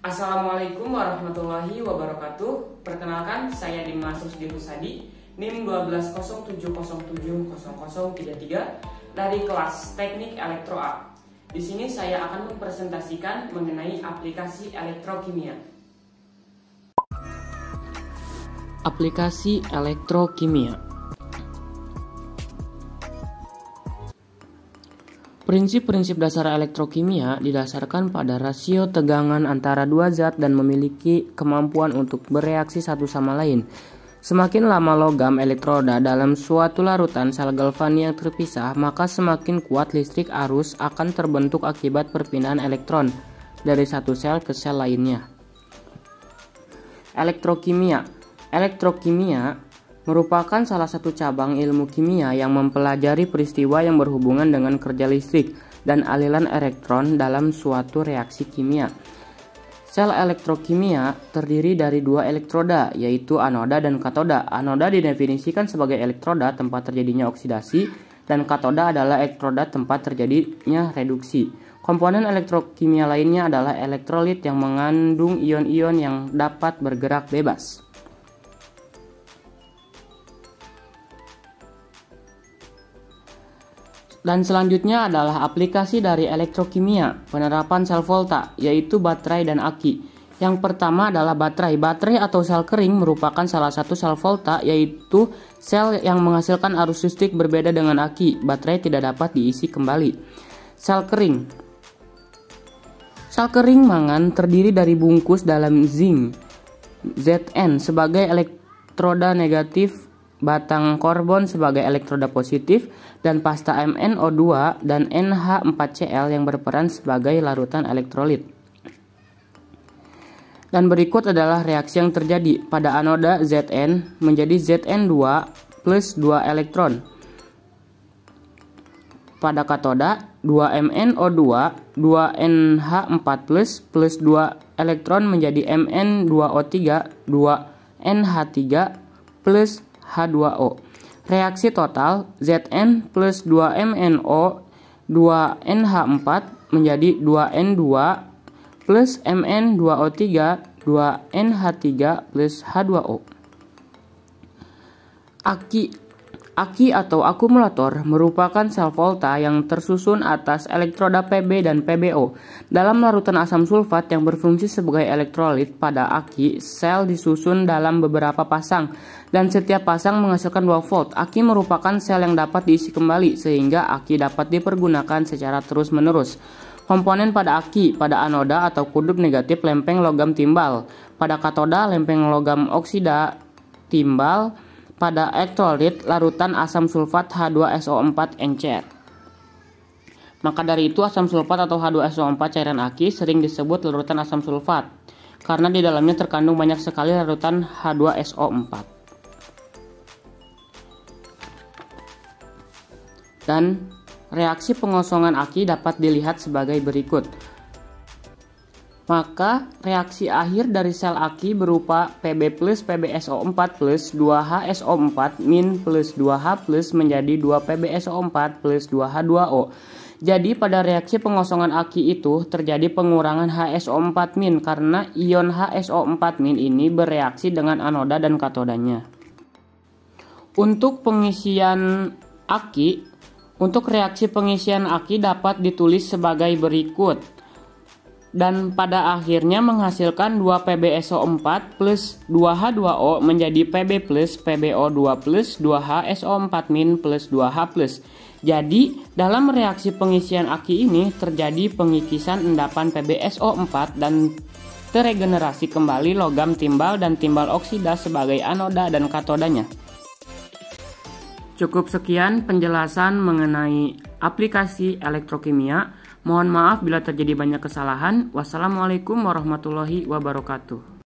Assalamualaikum warahmatullahi wabarakatuh. Perkenalkan, saya Dimas Rusdi Husadi, NIM 1207070033 dari kelas Teknik Elektro A. Di sini saya akan mempresentasikan mengenai aplikasi elektrokimia. Aplikasi elektrokimia. Prinsip-prinsip dasar elektrokimia didasarkan pada rasio tegangan antara dua zat dan memiliki kemampuan untuk bereaksi satu sama lain. Semakin lama logam elektroda dalam suatu larutan sel galvani yang terpisah, maka semakin kuat listrik arus akan terbentuk akibat perpindahan elektron dari satu sel ke sel lainnya. Elektrokimia merupakan salah satu cabang ilmu kimia yang mempelajari peristiwa yang berhubungan dengan kerja listrik dan aliran elektron dalam suatu reaksi kimia. Sel elektrokimia terdiri dari dua elektroda, yaitu anoda dan katoda. Anoda didefinisikan sebagai elektroda tempat terjadinya oksidasi, dan katoda adalah elektroda tempat terjadinya reduksi. Komponen elektrokimia lainnya adalah elektrolit yang mengandung ion-ion yang dapat bergerak bebas. Dan selanjutnya adalah aplikasi dari elektrokimia, penerapan sel volta, yaitu baterai dan aki. Yang pertama adalah baterai. Baterai atau sel kering merupakan salah satu sel volta, yaitu sel yang menghasilkan arus listrik berbeda dengan aki. Baterai tidak dapat diisi kembali. Sel kering. Sel kering mangan terdiri dari bungkus dalam zinc Zn sebagai elektroda negatif, batang karbon sebagai elektroda positif, dan pasta MnO2 dan NH4Cl yang berperan sebagai larutan elektrolit. Dan berikut adalah reaksi yang terjadi. Pada anoda Zn menjadi Zn2 plus 2 elektron. Pada katoda 2MnO2 2NH4 plus 2 elektron menjadi Mn2O3 2NH3 plus H2O. Reaksi total Zn plus 2MnO 2NH4 menjadi 2N2 plus Mn2O3 2NH3 plus H2O. Aki atau akumulator merupakan sel volta yang tersusun atas elektroda Pb dan Pbo. Dalam larutan asam sulfat yang berfungsi sebagai elektrolit pada aki, sel disusun dalam beberapa pasang, dan setiap pasang menghasilkan 2 volt. Aki merupakan sel yang dapat diisi kembali, sehingga aki dapat dipergunakan secara terus-menerus. Komponen pada aki: pada anoda atau kutub negatif lempeng logam timbal, pada katoda lempeng logam oksida timbal, pada elektrolit larutan asam sulfat H2SO4 encer. Maka dari itu asam sulfat atau H2SO4 cairan aki sering disebut larutan asam sulfat karena di dalamnya terkandung banyak sekali larutan H2SO4. Dan reaksi pengosongan aki dapat dilihat sebagai berikut. Maka reaksi akhir dari sel aki berupa Pb plus PbSO4 plus 2HSO4 min plus 2H plus menjadi 2PbSO4 plus 2H2O. Jadi pada reaksi pengosongan aki itu terjadi pengurangan HSO4 min karena ion HSO4 min ini bereaksi dengan anoda dan katodanya. Untuk reaksi pengisian aki dapat ditulis sebagai berikut. Dan pada akhirnya menghasilkan 2PbSO4 plus 2H2O menjadi Pb plus PbO2 plus 2HSO4 min plus 2H plus. Jadi dalam reaksi pengisian aki ini terjadi pengikisan endapan PbSO4 dan teregenerasi kembali logam timbal dan timbal oksida sebagai anoda dan katodanya. Cukup sekian penjelasan mengenai aplikasi elektrokimia. Mohon maaf bila terjadi banyak kesalahan. Wassalamualaikum warahmatullahi wabarakatuh.